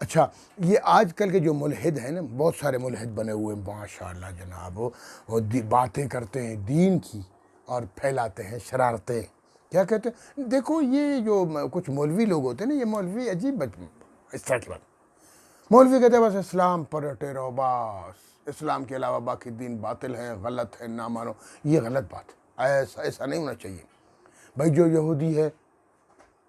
اچھا، یہ آج کل کے جو ملحد ہیں نا، بہت سارے ملحد بنے ہوئے ہیں ماشاءاللہ جناب، وہ باتیں کرتے ہیں دین کی اور پھیلاتے ہیں شرارتیں. کیا کہتے ہیں؟ دیکھو یہ جو کچھ مولوی لوگ ہوتے ہیں نا، یہ مولوی عجیب اس طرح کی بات. مولوی کہتے ہیں بس اسلام پر ڈٹے رہو، بس اسلام کے علاوہ باقی دین باطل ہیں، غلط ہے، نہ مانو. یہ غلط بات ہے، ایسا نہیں ہونا چاہیے. بھائی جو یہودی ہے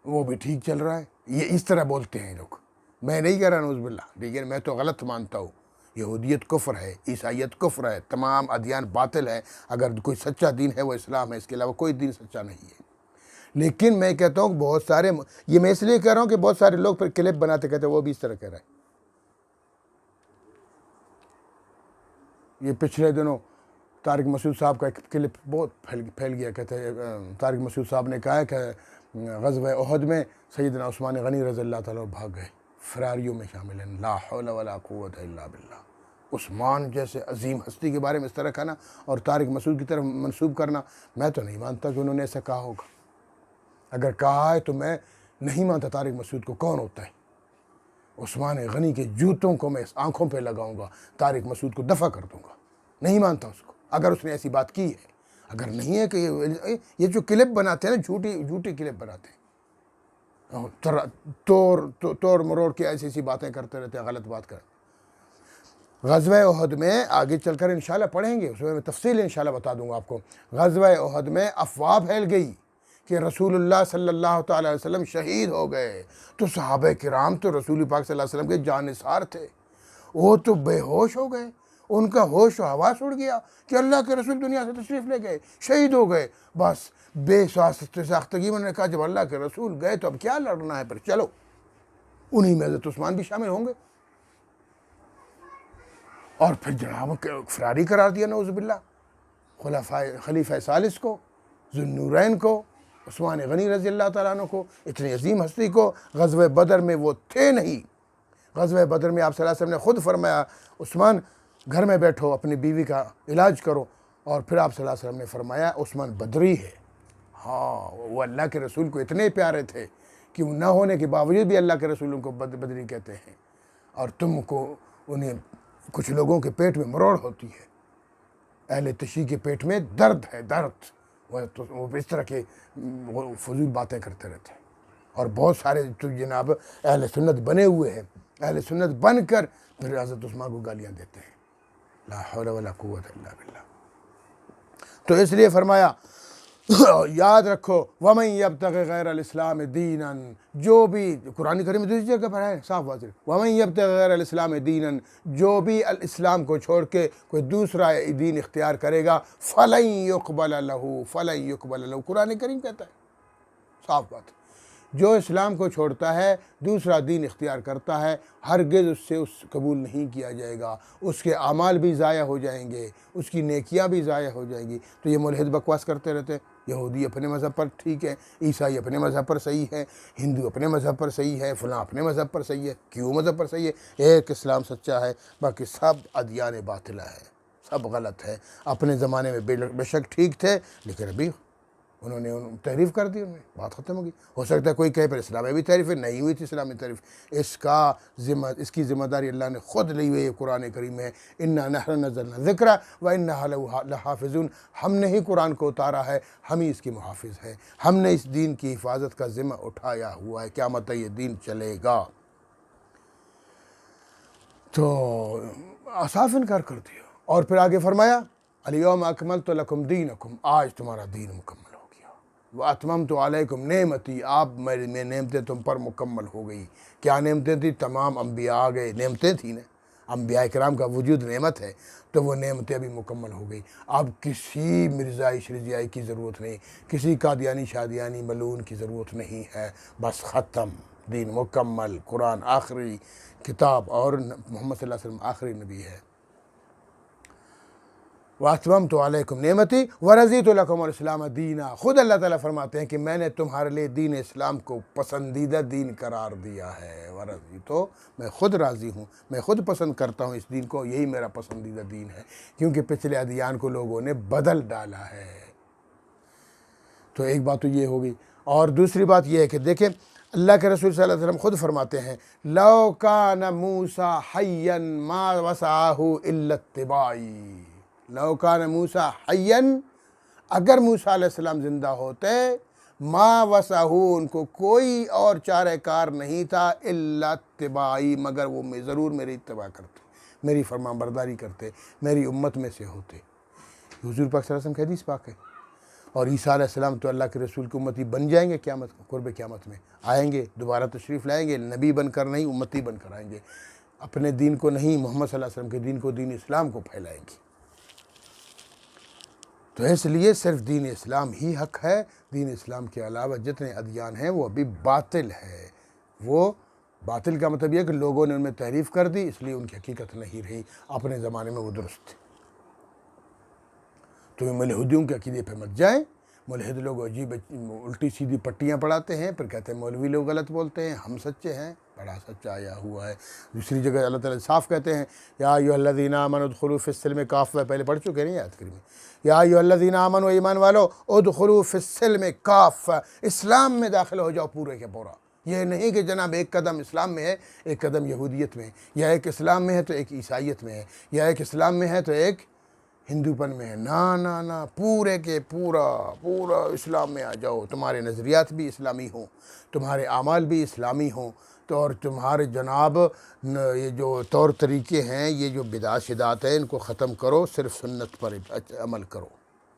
وہ بھی ٹھیک چل رہا ہے، یہ اس طرح بولتے ہیں لوگ. میں نہیں کہہ رہا نعوذ باللہ، لیکن میں تو غلط مانتا ہوں. یہودیت کفر ہے، عیسائیت کفر ہے، تمام ادیان باطل ہے. اگر کوئی سچا دین ہے وہ اسلام ہے، اس کے علاوہ کوئی دین سچا نہیں ہے. لیکن میں کہتا ہوں بہت سارے، یہ میں اس لیے کہہ رہا ہوں کہ بہت سارے لوگ پھر کلپ بناتے کہتے ہیں وہ بھی اس طرح کہہ رہے ہیں. یہ پچھلے دنوں طارق مسعود صاحب کا ایک کلپ بہت پھیل گیا. کہتے ہیں طارق مسعود صاحب نے کہا ہے کہ غزوہ احد میں سیدنا عثمان غنی رضی اللہ تعالیٰ بھاگ گئے، فراریوں میں شامل ہیں. لا حول ولا قوت الا باللہ. عثمان جیسے عظیم ہستی کے بارے میں اس طرح کہنا اور طارق مسعود کی طرف منسوب کرنا، میں تو نہیں مانتا کہ انہوں نے ایسا کہا ہوگا. اگر کہا ہے تو میں نہیں مانتا طارق مسعود کو کون ہوتا ہے. عثمان غنی کے جوتوں کو میں آنکھوں پہ لگاؤں گا، طارق مسعود کو دفع کر دوں گا. نہیں مانتا اس کو اگر اس نے ایسی بات کی ہے. اگر نہیں ہے کہ یہ جو کلپ بناتے ہیں نا، جھوٹی کلپ بناتے ہیں، توڑ مروڑ کے ایسی باتیں کرتے رہتے ہیں، غلط بات کر. غزوہ احد میں آگے چل کر انشاءاللہ پڑھیں گے، اس میں تفصیل انشاءاللہ بتا دوں گا آپ کو. غزوہ احد میں افواہ پھیل گئی کہ رسول اللہ صلی اللہ تعالی علیہ وسلم شہید ہو گئے. تو صحابہ کرام تو رسول پاک صلی اللہ علیہ وسلم کے جانثار تھے، وہ تو بے ہوش ہو گئے. ان کا ہوش و حواس اڑ گیا کہ اللہ کے رسول دنیا سے تشریف لے گئے، شہید ہو گئے. بس بے ساختگی میں نے کہا جب اللہ کے رسول گئے تو اب کیا لڑنا ہے، پھر چلو. انہی میں حضرت عثمان بھی شامل ہوں گے. اور پھر جناب فراری قرار دیا نعوذ باللہ خلیفہ ثالث کو، ذو النورین کو، عثمان غنی رضی اللہ تعالیٰ عنہ کو، اتنی عظیم ہستی کو. غزوہ بدر میں وہ تھے نہیں. غزوہ بدر میں آپ صلی اللہ علیہ وسلم نے خود فرمایا عثمان گھر میں بیٹھو، اپنی بیوی کا علاج کرو. اور پھر آپ صلی اللہ علیہ وسلم نے فرمایا عثمان بدری ہے. ہاں، وہ اللہ کے رسول کو اتنے پیارے تھے کہ وہ نہ ہونے کے باوجود بھی اللہ کے رسول ان کو بدری کہتے ہیں. اور تم کو انہیں کچھ لوگوں کے پیٹ میں مروڑ ہوتی ہے، اہل تشیع کے پیٹ میں درد ہے، درد. وہ اس طرح کے فضول باتیں کرتے رہتے ہیں. اور بہت سارے تو جناب اہل سنت بنے ہوئے ہیں، اہل سنت بن کر پھر حضرت عثمان کو گالیاں دیتے ہیں. لا حول ولا قوت الا باللہ. تو اس لیے فرمایا یاد رکھو وَمَن يَبْتَغِ غَيْرَ الْإِسْلَامِ دِينًا، جو بھی قرآن کریم میں دوسری جگہ پڑھا ہے صاف واضح، وَمَن يَبْتَغِ غَيْرَ الْإِسْلَامِ دِينًا، جو بھی الاسلام کو چھوڑ کے کوئی دوسرا دین اختیار کرے گا فَلَن يُقْبَلَ لَهُ فَلَن يُقْبَلَ لَهُ. قرآن کریم کہتا ہے صاف بات. جو اسلام کو چھوڑتا ہے دوسرا دین اختیار کرتا ہے، ہرگز اس سے قبول نہیں کیا جائے گا. اس کے اعمال بھی ضائع ہو جائیں گے، اس کی نیکیاں بھی ضائع ہو جائیں گی. تو یہ ملحد بکواس کرتے رہتے ہیں. یہودی اپنے مذہب پر ٹھیک ہے، عیسائی اپنے مذہب پر صحیح ہے، ہندو اپنے مذہب پر صحیح ہے، فلاں اپنے مذہب پر صحیح ہے. کیوں مذہب پر صحیح ہے؟ ایک اسلام سچا ہے، باقی سب ادیان باطلہ ہے، سب غلط ہے. اپنے زمانے میں بے شک ٹھیک تھے، لیکن ابھی انہوں نے تحریف کر دی، انہیں بات ختم ہوگی. ہو سکتا ہے کوئی کہے پر اسلام میں بھی تحریف ہے، نہیں ہوئی تھی اسلام میں تحریف. اس کی ذمہ داری اللہ نے خود لی ہوئی ہے. قرآن کریم میں اِنَّا نَحْنُ نَزَّلْنَا الذِّکْرَ وَإِنَّا لَهُ لَحَافِظُونَ، ہم نے ہی قرآن کو اتارا ہے، ہم ہی اس کی محافظ ہیں. ہم نے اس دین کی حفاظت کا ذمہ اٹھایا ہوا ہے، قیامت تک یہ دین چلے گا. تو صاف انکار کر دیا. اور پھر آگے فرمایا الیوم اکملت لکم دینکم، آج تمہارا دین مکمل ہو گیا. واتممت علیکم نعمتی، آپ میری نعمتیں تم پر مکمل ہو گئی. کیا نعمتیں تھیں؟ تمام انبیاء آ گئے، نعمتیں تھیں نا، انبیاء کرام کا وجود نعمت ہے، تو وہ نعمتیں ابھی مکمل ہو گئی. اب کسی مرزائی شرزیائی کی ضرورت نہیں، کسی قادیانی شادیانی ملعون کی ضرورت نہیں ہے. بس ختم، دین مکمل. قرآن آخری کتاب اور محمد صلی اللہ علیہ وسلم آخری نبی ہے. وَأَتْمَمْتُ عَلَيْكُمْ نِعْمَتِي وَرَضِيتُ لَكُمُ الْإِسْلَامَ دِينًا. خود اللہ تعالیٰ فرماتے ہیں کہ میں نے تمہارے لیے دین اسلام کو پسندیدہ دین قرار دیا ہے. وَرَضِيتُ، میں خود راضی ہوں، میں خود پسند کرتا ہوں اس دین کو، یہی میرا پسندیدہ دین ہے، کیونکہ پچھلے ادیان کو لوگوں نے بدل ڈالا ہے. تو ایک بات تو یہ ہوگی. اور دوسری بات یہ ہے کہ دیکھیں اللہ کے رسول صلی اللہ علیہ وسلم خود فرماتے ہیں لو کان موسیٰ حیا ما وسعہ الا اتباعی، لو کان موسیٰ حیا، اگر موسیٰ علیہ السلام زندہ ہوتے، ما وسعہ، ان کو کوئی اور چارہ کار نہیں تھا، الا اتباعی، مگر وہ ضرور میری اتباع کرتے، میری فرمان برداری کرتے، میری امت میں سے ہوتے۔ حضور پاک صلی اللہ علیہ وسلم کی حدیث پاک ہے۔ اور عیسیٰ علیہ السلام تو اللہ کے رسول کی امتی بن جائیں گے، قیامت قرب قیامت میں آئیں گے، دوبارہ تشریف لائیں گے، نبی بن کر نہیں، امتی بن کر آئیں گے، اپنے دین کو نہیں، محمد صلی اللہ علیہ وسلم کے دین کو، دین اسلام کو پھیلائیں گے۔ تو اس لیے صرف دین اسلام ہی حق ہے، دین اسلام کے علاوہ جتنے ادیان ہیں وہ ابھی باطل ہے۔ وہ باطل کا مطلب یہ ہے کہ لوگوں نے ان میں تحریف کر دی، اس لیے ان کی حقیقت نہیں رہی، اپنے زمانے میں وہ درست تھے۔ تو ملحدیوں کے عقیدے پہ مت جائیں۔ ملحد لوگ عجیب الٹی سیدھی پٹیاں پڑھاتے ہیں، پھر کہتے ہیں مولوی لوگ غلط بولتے ہیں، ہم سچے ہیں، بڑا سچا آیا ہوا ہے۔ دوسری جگہ اللہ تعالیٰ صاف کہتے ہیں یا ایھا الذین آمنوا ادخلوا فی السلم کافہ، پہلے پڑھ چکے نہیں آیت کریمہ، یا ایھا الذین آمنوا، ایمان والو، ادخلوا فی السلم کافہ، اسلام میں داخل ہو جاؤ پورے کے پورا۔ یہ نہیں کہ جناب ایک قدم اسلام میں ہے، ایک قدم یہودیت میں ہے، یا ایک اسلام میں ہے تو ایک عیسائیت میں ہے، یا ایک اسلام میں ہے تو ایک ہندو پن میں ہے۔ نا پورے کے پورا اسلام میں آ جاؤ، تمہارے نظریات بھی اسلامی ہوں، تمہارے اعمال بھی اسلامی ہوں، تو اور تمہارے جناب یہ جو طور طریقے ہیں، یہ جو بدعات شدات ہیں، ان کو ختم کرو، صرف سنت پر عمل کرو،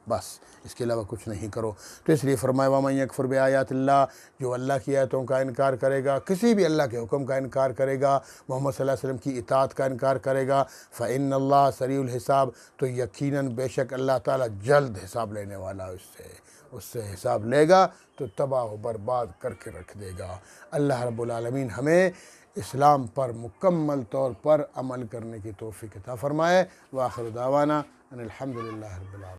بس اس کے علاوہ کچھ نہیں کرو۔ تو اس لیے فرمایا وَمَن يَكْفُرْ بِآيَاتِ اللَّهِ، جو اللہ کی آیتوں کا انکار کرے گا، کسی بھی اللہ کے حکم کا انکار کرے گا، محمد صلی اللہ علیہ وسلم کی اطاعت کا انکار کرے گا، فَإِنَّ اللَّهَ سَرِيعُ الْحِسَابِ، تو یقیناً بے شک اللہ تعالیٰ جلد حساب لینے والا اس سے حساب لے گا، تو تباہ و برباد کر کے رکھ دے گا۔ اللہ رب العالمین ہمیں اسلام پر مکمل طور پر عمل کرنے کی توفیق عطا فرمائے۔ وآخر دعوانا ان الحمد للہ رب العالمین۔